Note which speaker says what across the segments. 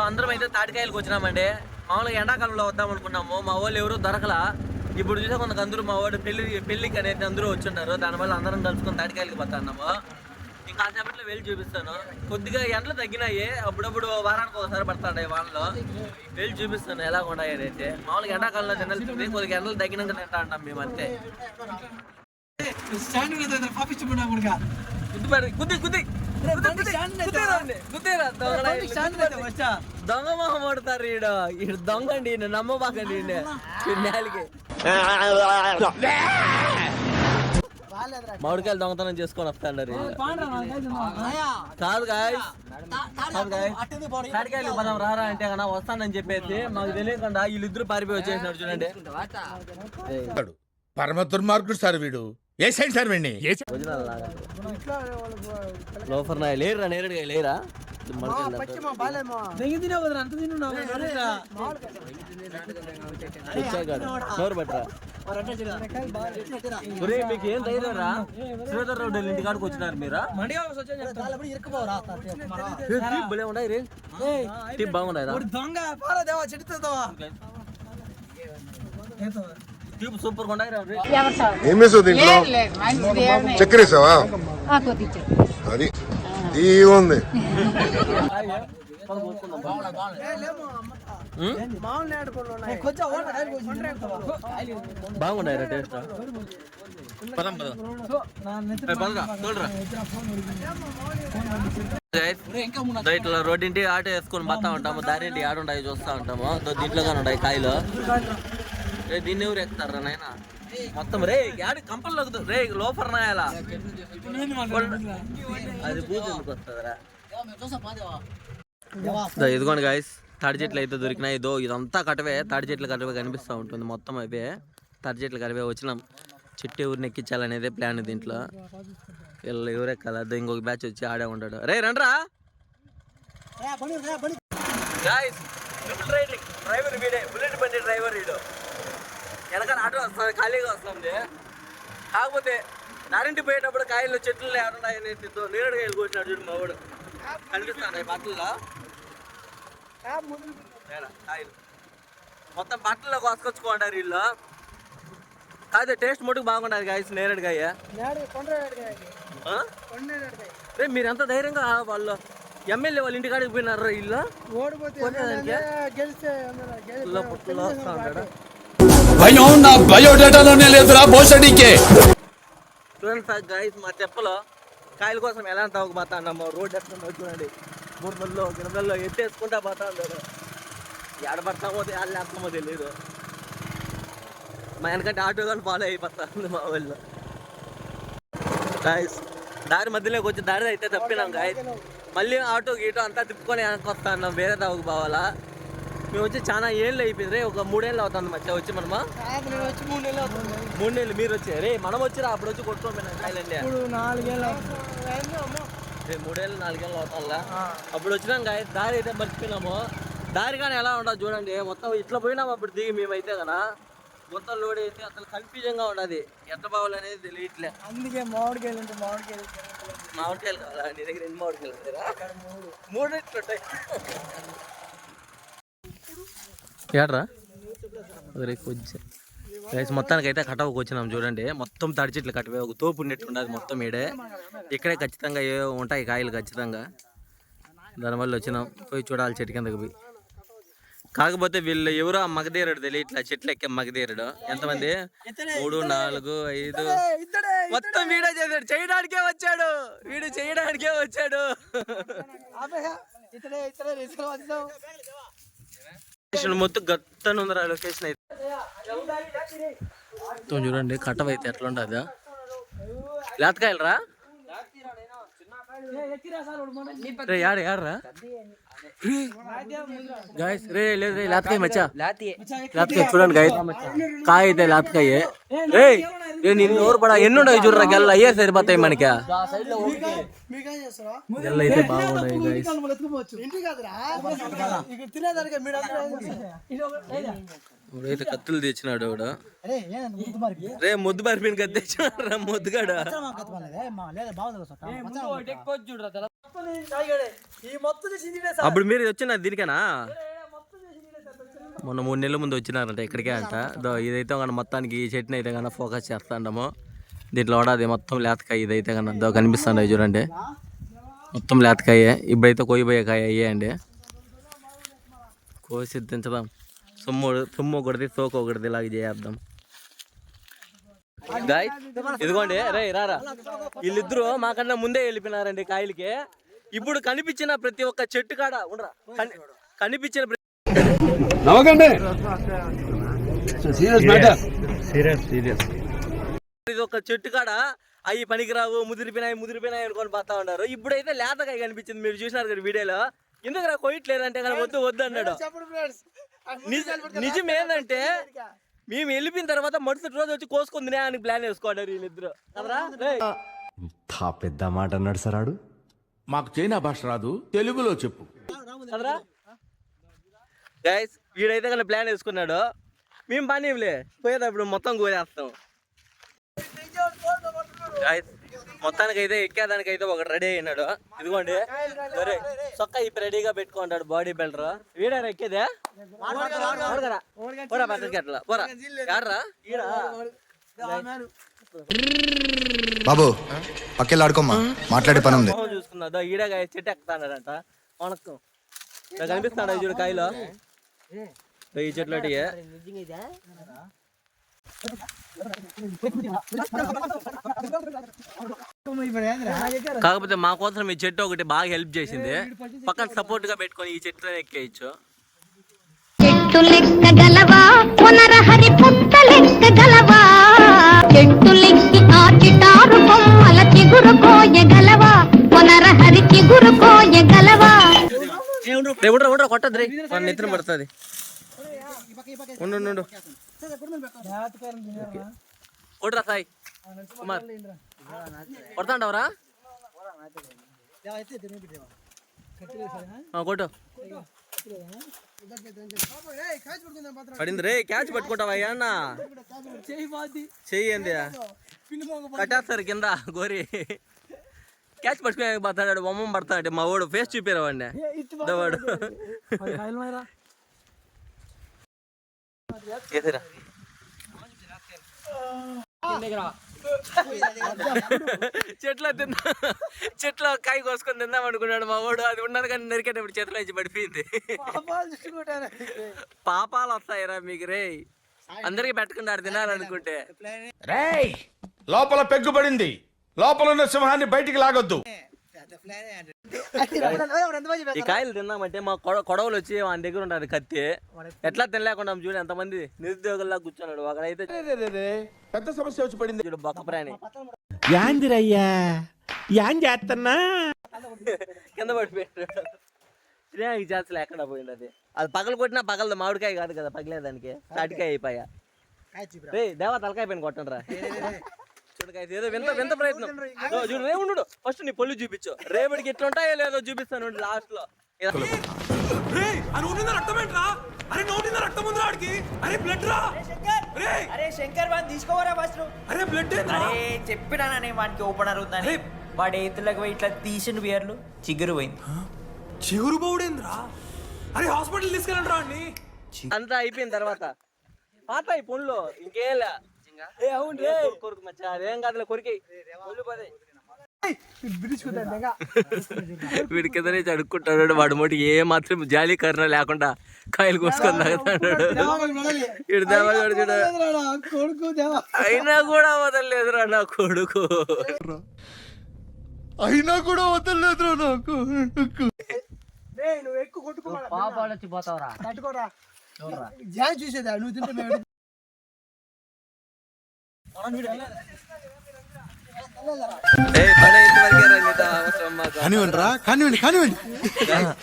Speaker 1: అందరం అయితే తాటికాయలకు వచ్చినామండి. మామూలుగా ఎండాకాలంలో వద్దాం అనుకున్నాము, మా వాళ్ళు ఎవరు దొరకలా. ఇప్పుడు చూసే కొంత అందరూ మా వాడు పెళ్లికి అనేది అందరూ వచ్చిన్నారు. దానివల్ల అందరం కలుసుకొని తాటికాయలకి పోతున్నాము. ఇంకా కాసేపట్లో వెళ్ళి చూపిస్తాను. కొద్దిగా ఎండలు తగ్గినాయి, అప్పుడప్పుడు వారానికి ఒకసారి పడతాయి వానలో. వెళ్ళి చూపిస్తాను ఎలా ఉన్నాయి అయితే. మామూలుగా ఎండాకాలంలో తినాల్సింది, కొద్దిగా ఎండలు తగ్గినాక తింటా ఉంటాం మేము అంతే. దొంగ మొహం పడతారు ఈడు దొంగ అండి, నమ్మబాకండి నేలకి. మామిడికాయలు దొంగతనం చేసుకొని వస్తాండారు. కాదు తాటికాయలు మనం రారా అంటే కన్నా వస్తానని చెప్పేసి మాకు తెలియకుండా వీళ్ళిద్దరు పారిపోయి వచ్చేసినాడు. చూడండి
Speaker 2: పరమ దుర్మార్గుడు సార్ వీడు. ఏ సైడ్ సార్ వీడిని
Speaker 1: లోఫర్ నాయ లేరురా, నేరుగా లేరా. మీకు ఏం ధైర్యరా? శ్రీధర్ రావు ఇంటి కాడికి వచ్చినారు మీరా? ఉన్నాయి రే, బాగున్నాయి సూపర్ గా ఉన్నాయి.
Speaker 3: చక్కెర వేసావా? అది ఉంది.
Speaker 1: బాగున్నాయి టేస్ట్. ఇట్లా రోడ్డింటి ఆటో వేసుకొని పోతా ఉంటాము, దారింటి ఆడుంటాయి చూస్తా ఉంటాము. దీంట్లో కానీ ఉంటాయి కాయలు. దీన్ని ఎవరు ఎక్కుతారా నాయన? మొత్తం రే యాడి కంపల్లో రే లోఫర్ నాయాల అది బూతులకు వస్తుందిరా. ఇదిగోండి గాయస్, తాడి చెట్లు అయితే దొరికినాయి. ఇదంతా కటవే, తాడి చెట్లు కటవే కనిపిస్తూ ఉంటుంది. మొత్తం అవే తాడి చెట్లు కటవే. వచ్చినాం, చెట్టు ఎవరిని ఎక్కించాలనేదే ప్లాన్ దీంట్లో. వీళ్ళు ఎవరెక్కాల, ఇంకొక బ్యాచ్ వచ్చి ఆడే ఉంటాడు. రే రండ్రా గాయస్. డ్రైవర్ వీడే, బుల్లెట్ బండి డ్రైవర్ వీడు. వెనకాల ఆటో వస్తుంది, ఖాళీగా వస్తుంది. కాకపోతే దారింటి పోయేటప్పుడు కాయలు చెట్లు ఏడున్నాయని నీరడు కాయలు కూర్చున్నాడు చూడు మా వాడు. కనిపిస్తాడు బట్టల్లో కాయలు మొత్తం బట్టల్లో కోసుకొచ్చుకుంటారు వీళ్ళు. కాదు టేస్ట్ మటుకు బాగుంటుంది గాయస్. నేరేడుకాయ రే మీరు ఎంత ధైర్యంగా వాళ్ళు ఎమ్మెల్యే వాళ్ళ ఇంటికాడికి పోయినారు వీళ్ళు. గాయస్ మా తెప్పలో కాయల కోసం ఎలా పోతా అన్నాము. రోడ్డు ఎక్కడ చూడండి, బుర్రల్లో గిరదల్లో ఎత్తేసుకుంటా పోతా ఉన్నాడు. ఎడబడతామో లేస్తామో తెలియదు. మా వెనకంటే ఆటో కానీ ఫాలో అయిపోతా ఉంది మా వాళ్ళు. గాయస్ దారి మధ్యలోకి వచ్చి దారి అయితే తప్పినాం గాయస్. మళ్ళీ ఆటో గీటో అంతా తిప్పుకొని వెనక్కి వస్తా ఉన్నాం, వేరే తావుకు పోవాలా. మేము వచ్చి చాలా ఏళ్ళు అయిపోయింది, ఒక 3 ఏళ్ళు అవుతుంది మధ్య వచ్చి. మనమా 3 నెలలు మీరు వచ్చారు రే, మనం వచ్చిరా అప్పుడు వచ్చి కొట్టుకోపోయినా కాయలండి. 3 ఏళ్ళు 4 ఏళ్ళు అవుతుందా అప్పుడు వచ్చినాం గాయస్. దారి అయితే మర్చిపోయినాము. దారి కానీ ఎలా ఉండదు చూడండి, మొత్తం ఇట్లా పోయినాము అప్పుడు దిగి. మేమైతే కదా మొత్తం లోడ్ అయితే అసలు కన్ఫ్యూజన్ గా ఉన్నది, ఎట్లా పోవాలనేది తెలియట్లే. అందుకే మామిడికాయలు కావాలా? నీ దగ్గర ఎన్ని మామిడికాయలు ఉంటారా? 3 ఎట్లుంటాయి ఏడ్రా కొంచెం గైస్. మొత్తానికి అయితే కటవకు వచ్చినాం చూడండి. మొత్తం తాడి చెట్లు కట్టవే, ఒక తోపు ఉన్నట్టు ఉండదు మొత్తం ఈడే. ఇక్కడే ఖచ్చితంగా ఏ ఉంటాయి కాయలు ఖచ్చితంగా. దానివల్ల వచ్చినాం, పోయి చూడాలి చెట్టు కిందకి పోయి. కాకపోతే వీళ్ళు ఎవరో ఆ మగధీరుడు తెలియట్లా, చెట్లు ఎక్కే మగధీరుడు. ఎంతమంది 3 4 5 మొత్తం వీడే చేశాడు. చేయడానికే వచ్చాడు వీడు, చేయడానికే వచ్చాడు. మొత్తం గత్తను ఉందిరా లొకేషన్ అయితే. చూడండి కట్టవ అయితే ఎట్లా ఉంటుంది. లేతకాయలు రా రే, యాడరా గాయస్. రే లేదు రే, లేతకాయ మచ్చా, లేతకాయ చూడండి గాయస్. కాయ అయితే లేతకాయ. రే నిన్ను ఎవరు పడా ఎన్ని ఉన్నాయి చూడరా, గెల్ల అయ్యే సరిపోతాయి మనకి. గెల్ల అయితే బాగున్నాయి గాయస్. అయితే కత్తులు తెచ్చినాడు వాడు. రే ముద్దు పరిపిన కత్తి తెచ్చినాడు రా ముద్దుగాడు. అప్పుడు మీరు వచ్చినారు దీనికేనా? మొన్న 3 నెలల ముందు వచ్చినారంట ఇక్కడికే అంట. ఇదైతే కానీ మొత్తానికి ఈ చెట్టుని అయితే కన్నా ఫోకస్ చేస్తాండము. దీంట్లో కూడా అది మొత్తం లేతకాయ. ఇదైతే కన్నా కనిపిస్తుంది చూడండి, మొత్తం లేతకాయే. ఇప్పుడైతే కోయిపోయే కాయ అయ్యాయండి. కోసి దించదాం. సొమ్ము ఒకటిది తోక ఒకటిది ఇలాగ చేద్దాం. ఇదిగోండి రే రారా, వీళ్ళిద్దరూ మాకన్నా ముందే వెళ్ళిపోయినారండి కాయలకి. ఇప్పుడు కనిపించిన ప్రతి ఒక్క చెట్టు కాడ ఉండరా, కనిపించిన ఇది ఒక చెట్టు కాడ అవి పనికిరావు, ముదిరిపోయినాయి అనుకొని పోతా ఉన్నారు. ఇప్పుడైతే లేతకాయ కనిపించింది, మీరు చూసినారు కదా వీడియోలో. ఎందుకు రా కొయ్యట్లేదంటే కానీ వద్దు అన్నాడు. నిజం ఏంటంటే మేము వెళ్ళిపోయిన తర్వాత మరుసటి రోజు వచ్చి కోసుకొని తినేదానికి ప్లాన్ వేసుకోండి వీళ్ళిద్దరు కదరా.
Speaker 4: పెద్ద మాట అన్నాడు సార్ ఆడు.
Speaker 2: మాకు చైనా భాష రాదు, తెలుగులో చెప్పు
Speaker 1: కదరా. గైస్ వీడైతే కానీ ప్లాన్ వేసుకున్నాడు, మేము పనిలే పోయేటప్పుడు మొత్తం కోసేస్తాం. గైస్ మొత్తానికి అయితే ఎక్కేదానికి అయితే ఒకటి రెడీ అయినాడు. ఇదిగోండి సరే సొక్క ఇప్పుడు రెడీగా పెట్టుకుంటాడు బాడీ బిల్డర్. వీడారా ఎక్కేదే? పోరా పక్కకి అట్లా పోరా. యాడ్రా
Speaker 5: బాబు పక్కెళ్ళి ఆడుకోమ్మా, మాట్లాడే పని ఉంది.
Speaker 1: చూసుకున్నా ఈడ చెట్టు ఎక్కుతాడంట. వణకం కనిపిస్తాడు చూడు కాయలో ఈ చెట్లు. కాకపోతే మా కోసం ఈ చెట్టు ఒకటి బాగా హెల్ప్ చేసింది. పక్కన సపోర్ట్ గా పెట్టుకొని ఈ చెట్టు ఎక్కేయచ్చు.
Speaker 6: చెట్టు లెక్కగలవా పునరహరి పుట్ట లెక్కగలవా, చెట్టు లెక్కి ఆచిటారు కొమ్మల చిగురు కోయగలవా, పునరహరి చిగురు కోయగలవా.
Speaker 1: కొట్టద్రి నెత్తిన పడుతుంది. ఉండు కొట్రా సాయి కుమార్, కొడతాండవరా కొట్టు. పడింది రే, క్యాచ్ పట్టుకుంటావా అన్న? చెయ్యి ఏంది కట్టేస్తారు కింద గోరి. క్యాచ్ పట్టుకునే పడతాడు, బొమ్మ పడతాడు. మా వాడు ఫేస్ చూపారు వాడిని. వాడు చెట్లో కాయ కోసుకొని తిందాం అనుకున్నాడు మా వాడు. అది ఉన్నాడు కానీ నరికేటప్పుడు చేతిలో ఇచ్చి పడిపోయింది. పాపాలు వస్తాయిరా మీకు రే, అందరికి పెట్టకుండా తినాలనుకుంటే.
Speaker 2: లోపల పెగ్గుపడింది, లోపల ఉన్న సింహాన్ని బయటికి లాగొద్దు.
Speaker 1: ఈ కాయలు తిన్నామంటే మా కొడవలు వచ్చి వాని దగ్గర ఉంటారు కత్తి. ఎట్లా తినలేకుండా చూడు ఎంతమంది నిరుద్యోగుల్లా కూర్చున్నాడు. ఒకడైతే
Speaker 2: పెద్ద సమస్య వచ్చి పడింది
Speaker 1: చూడు బొక్క ప్రాణి కింద పడిపోయాడు. తినేకి చేస్తలే ఎక్కడ పోయింది అది. అది పగలు కొట్టినా పగలదు, మామిడికాయ కాదు కదా పగిలేదానికి. తాటికాయ అయిపోయా రే దేవా తలకాయ పైన కొట్టండి రా. చూడకాయ ఏదో వింత ప్రయత్నం చూడు. రేవుండు ఫస్ట్ నీ పళ్ళు చూపించు, రేపటికి ఎట్లా ఉంటాయో లేదో చూపిస్తాను లాస్ట్ లో.
Speaker 7: చెప్పినా వాడికి ఓపెనర్ అవుతాను. వాడి ఎత్తులకు పోయి ఇట్లా తీసిన బియర్లు చిగురు పోయింది.
Speaker 8: చిగురు పోవుడేంద్రా? అరే హాస్పిటల్ తీసుకెళ్ళండి రా అండి.
Speaker 1: అంతా అయిపోయిన తర్వాత పాత ఈ పనులు ఇంకేలా కొరకు మచ్చా అదేం కాదులే కొరికి వీడి కింద నుంచి అడుక్కుంటాడు. వాడు మోటి ఏ మాత్రం జాలి కర్ణ లేకుండా కాయలు కోసుకొని తాగుతాడు. అయినా కూడా వదలలేదురా నా కొడుకు,
Speaker 3: అయినా కూడా వదలలేదురా నా కొడుకు.
Speaker 9: చూసేదా నువ్వు తింటే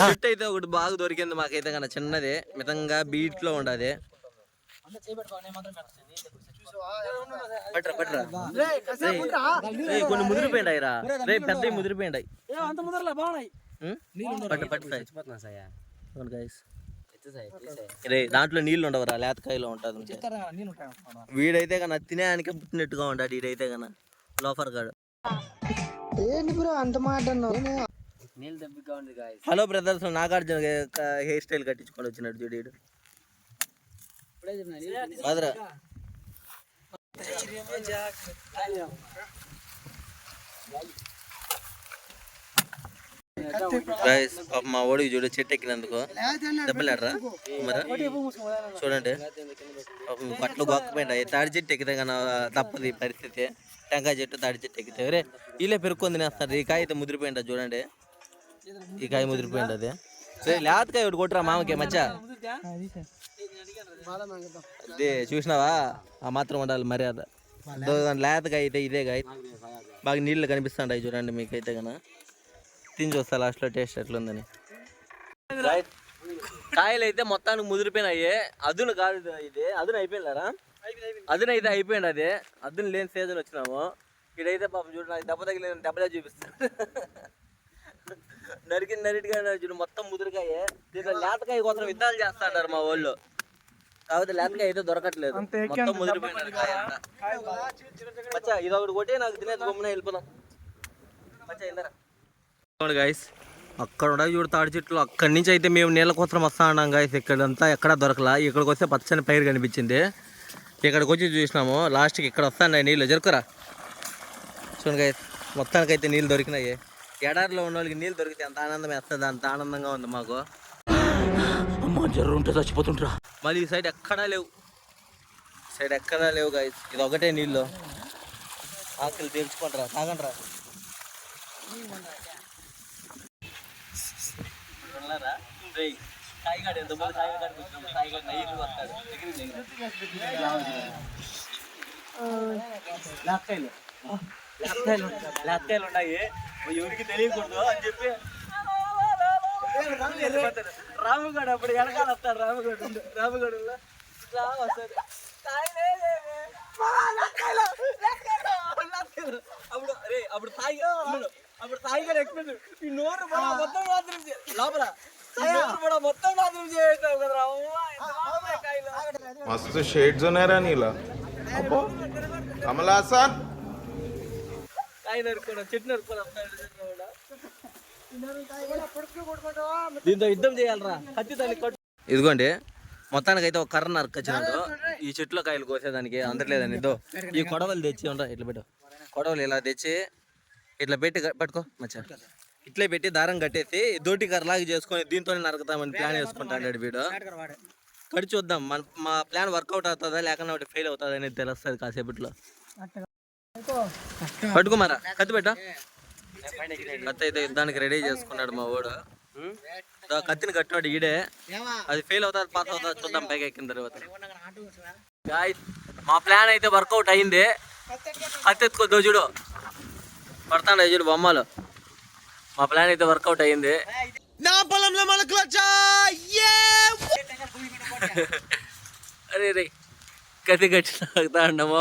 Speaker 1: చెట్టు అయితే ఒకటి బాగా దొరికింది మాకైతే కన్నా చిన్నది, మితంగా బీట్ లో ఉండదు. కొన్ని ముదిరిపోయిండాయి రా రే, పెద్ద ముదిరిపోయిండాయి. రే దాంట్లో నీళ్ళు ఉండవరా, లేతకాయలో ఉంటుంది. వీడైతే కన్నా తినేదానికే పుట్టినట్టుగా ఉంటాడు. వీడైతే కన్నా లోఫర్ గాడు. Hello brothers, Nagarjuna hair style కట్టించుకొని వచ్చినాడు చూడు. బాదరా గైస్ పాప మా ఓడికి చూడు చెట్టు ఎక్కినందుకు దెబ్బలేడరా మరి చూడండి పాపం బట్టలు గొక్కపోయినా తాడి చెట్టు ఎక్కితే కానీ తప్పదు ఈ పరిస్థితి. టెంకాయ చెట్టు తాడి చెట్టు ఎక్కితే రే వీళ్ళే పెరుక్కొని తినేస్తారు. ఈ కాయ అయితే ముదిరిపోయింది చూడండి, ఈ కాయ ముదిరిపోయింది. అది సరే లేతకాయ ఒకటి కొట్టురా మామకి మచ్చ. అదే చూసినావా, ఆ మాత్రం ఉండాలి మర్యాద. లేతకాయ అయితే ఇదే కాయ బాగా నీళ్ళు కనిపిస్తుంటాయి చూడండి మీకైతే కన్నా. తిని చూస్తా లాస్ట్లో టేస్ట్ ఎట్లుందని. కాయలు అయితే మొత్తానికి ముదిరిపోయినాయి. అదును కాదు ఇది, అదును అయిపోయిందారా? అదును అయితే అయిపోయింది. అదే అదును లేని సీజన్ వచ్చినాము. ఇక్కడైతే పాపం చూడు నాకు దెబ్బ తగిలిన దెబ్బలే చూపిస్తాను. నరిటిగా చూడు మొత్తం ముదిరికాయే. దీంట్లో లేతకాయ కోసం యుద్ధాలు చేస్తా అంటారు మా వాళ్ళు. కాకపోతే లేతకాయ అయితే దొరకట్లేదు, మొత్తం ముదిరిపోయినారు కాయ అంతా. మచ్చా ఇది ఒకటి కొట్టి నాకు తినేది గమ్మున వెళ్ళిపోదాం. మచ్చా ఇందరా గాయస్, అక్కడ ఉండగా చూడు తాడి చెట్లు. అక్కడి నుంచి అయితే మేము నీళ్ళ కోసం వస్తా ఉన్నాం గాయస్. ఇక్కడంతా ఎక్కడా దొరకలా. ఇక్కడికి వస్తే పచ్చని పైరు కనిపించింది. ఇక్కడికి వచ్చి చూసినాము. లాస్ట్కి ఇక్కడ వస్తాయి నీళ్ళు. జరుకురా చూడండి గాయస్, మొత్తానికైతే నీళ్ళు దొరికినాయి. ఎడారిలో ఉన్న వాళ్ళకి నీళ్ళు దొరికితే ఎంత ఆనందం వేస్తుంది, అంత ఆనందంగా ఉంది మాకు. అమ్మ జర్రు ఉంటే చచ్చిపోతుంటారా. మళ్ళీ ఈ సైడ్ ఎక్కడా లేవు, సైడ్ ఎక్కడా లేవు గాయస్. ఇది ఒకటే నీళ్ళు. ఆకలి తీర్చుకుంటారా, తాగండిరా. కాయగాడు ఎంతమంది కాయగాడికి వచ్చినప్పుడు కాయగాడు నైట్లు వస్తాడు. లేతకాయలు ఉన్నాయి, ఎవరికి తెలియకూడదు అని చెప్పి రాముగాడు అప్పుడు వెనకాల వస్తాడు. రాముగాడు వస్తాడు. అప్పుడు రే అప్పుడు తాయిగాడు ఎక్స్పెక్ట్ ఈ నోరు మొత్తం మాత్రం లోపల మొత్తం మాత్రం చేస్తావు కదా.
Speaker 2: मस्त शेड्स ఉన్నారా నీలా కమలాసన్
Speaker 1: కాయ నరుకోవడం, చెట్టు నరుకోవడం. దీంతో యుద్ధం చేయాలరా, కత్తి దాన్ని కొట్టు. ఇదిగోండి మొత్తానికి అయితే ఒక కర్ర నరకొచ్చినాడు ఈ చెట్లో కాయలు కోసేదానికి. అందట్లేదని ఇదో ఈ కొడవలు తెచ్చి ఉండరా, ఇట్లా పెట్టు. కొడవలు ఇలా తెచ్చి ఇట్లా పెట్టి పట్టుకో మచ్చా. ఇట్లే పెట్టి దారం కట్టేసి దోటి కర్రలాగా చేసుకొని దీంతోనే నరుకుతామని ప్లాన్ వేసుకుంటాడు వీడు. కడి చూద్దాం మా ప్లాన్ వర్కౌట్ అవుతుందా లేకుండా ఒకటి ఫెయిల్ అవుతుంది అనేది తెలుస్తుంది కాసేపట్లో. పట్టుకోమారా, కత్తి పెట్టా. కత్తి అయితే యుద్ధానికి రెడీ చేసుకున్నాడు మా వాడు. కత్తిని కట్టినాడు ఈడే. అది ఫెయిల్ అవుతుంది పాస్ అవుతుంది చూద్దాం పైకి ఎక్కిన తర్వాత. మా ప్లాన్ అయితే వర్కౌట్ అయింది. కత్తి ఎత్తుకో చూడు, పడతాడు చూడు బొమ్మలు. మా ప్లాన్ అయితే వర్కౌట్ అయ్యింది.
Speaker 3: నా పొలంలో మనకు
Speaker 1: అరే రే కత్తి కట్టి తాగుతా ఉండము.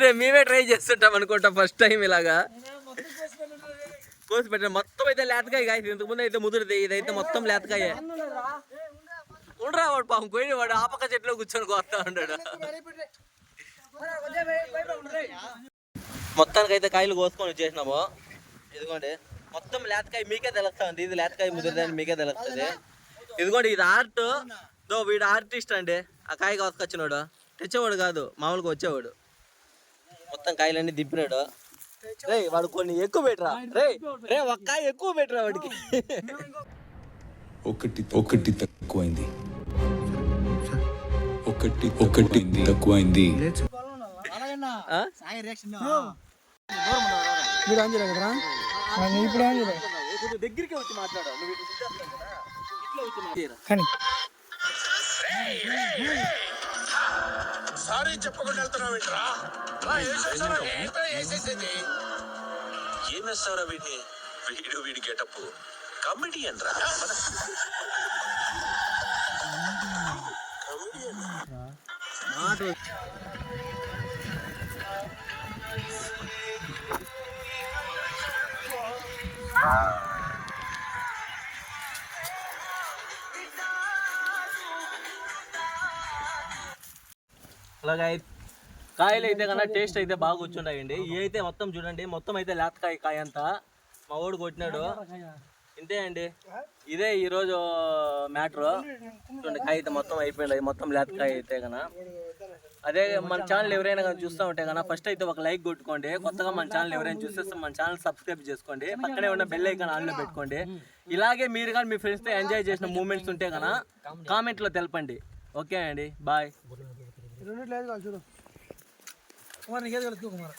Speaker 1: రే మేమే ట్రై చేస్తుంటాం అనుకుంటాం ఫస్ట్ టైం ఇలాగా కోసి పెట్టాం. మొత్తం అయితే లేతకాయ కాయ. ఇంతకుముందు అయితే ముదురుది, ఇదైతే మొత్తం లేతకాయ. ఉండరా వాడు పాపం పోయి వాడు ఆపక చెట్లో కూర్చొని కోస్తా ఉన్నాడు. మొత్తానికైతే కాయలు కోసుకొని వచ్చేసినాము. ఇదిగోండి మొత్తం లేతకాయ మీకే తెలుస్తుంది. ఇది లేతకాయ ముదిరిదని మీకే తెలుస్తుంది. ఇదిగోండి ఇది ఆర్ట్. వీడు ఆర్టిస్ట్ అండి. ఆ కాయ కోసుకొచ్చినాడు, తెచ్చేవాడు కాదు మామూలుగా వచ్చేవాడు. మొత్తం కాయలన్నీ దింపినాడు. రే వాడు కొన్ని ఎక్కువ పెట్టరా. రే ఒక కాయ ఎక్కువ పెట్టరా వాడికి.
Speaker 10: ఒకటి తక్కువైంది, ఒకటి తక్కువైంది.
Speaker 1: దగ్గరికి వచ్చి మాట్లాడు.
Speaker 2: సారీ చెప్పకుండా వెళ్తున్నావు.
Speaker 11: ఏం వేస్తావురా వీడిని? వీడి గెటప్ కామెడీ అనరా.
Speaker 1: అలాగే కాయలు అయితే కన్నా టేస్ట్ అయితే బాగా కూర్చుంటాయండి. ఇవి అయితే మొత్తం చూడండి, మొత్తం అయితే లేతకాయ కాయ అంతా మా వాడు కొట్టినాడు. ఇంతే అండి, ఇదే ఈరోజు మ్యాటర్. చూడండి కాయ మొత్తం అయిపోయింది, మొత్తం లేతకాయ అయితే కన్నా. అదే మన ఛానల్ ఎవరైనా కానీ చూస్తూ ఉంటే కన్నా ఫస్ట్ అయితే ఒక లైక్ కొట్టుకోండి. కొత్తగా మన ఛానల్ ఎవరైనా చూస్తే మన ఛానల్ సబ్స్క్రైబ్ చేసుకోండి. పక్కనే ఉన్న బెల్ ఐకాన్ ఆన్లో పెట్టుకోండి. ఇలాగే మీరు కానీ మీ ఫ్రెండ్స్తో ఎంజాయ్ చేసిన మూమెంట్స్ ఉంటే కన్నా కామెంట్లో తెలపండి. ఓకే అండి, బాయ్.
Speaker 9: చూడు కుమార్ నీకేది కుమార్